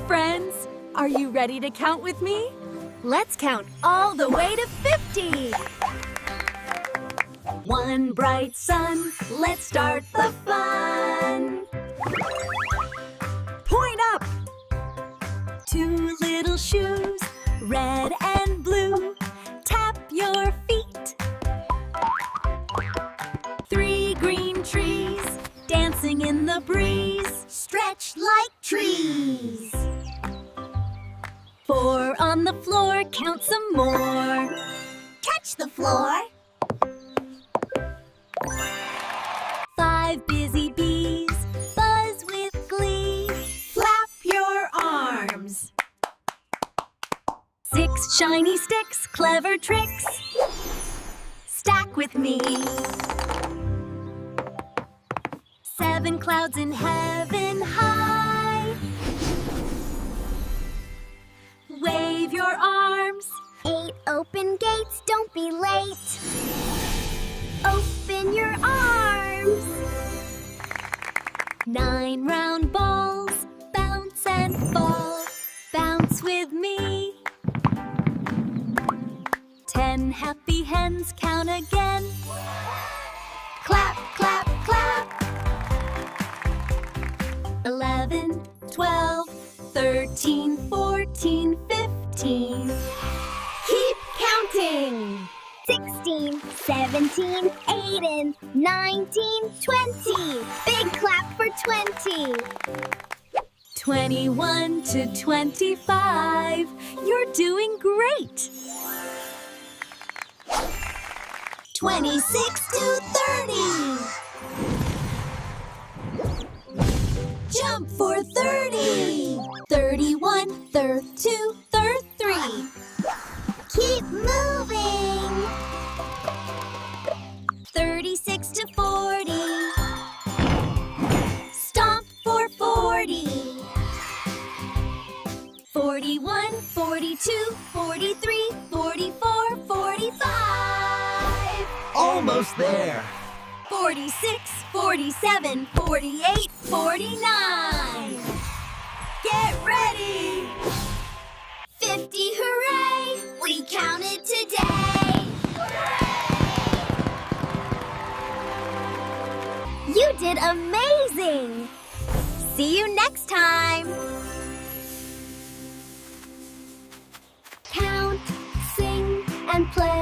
friends! Are you ready to count with me? Let's count all the way to 50! One bright sun, let's start the fun! Point up! Two little shoes, red and blue, tap your feet. Three green trees, dancing in the breeze, stretch like trees. Four on the floor, count some more. Touch the floor. Five busy bees, buzz with glee. Flap your arms. Six shiny sticks, clever tricks. Stack with me. Seven clouds in heaven high. Wave your arms. Eight open gates, don't be late. Open your arms. Nine round balls, bounce and fall. Bounce with me. 10 happy hens, count again. Clap, clap, clap. 11, 12, 13, 14, 15. Keep counting. 16, 17, 18, 19, 20. Big clap for 20. 21 to 25. You're doing great. 26 to 30. Jump for 30. 31, 32, 33. Keep moving. 36 to 40. Stomp for 40. 41, 42, 43, 44, 45. Almost there. 46, 47, 48, 49. Get ready. 50, hooray! We counted today. You did amazing. See you next time. Count, sing, and play.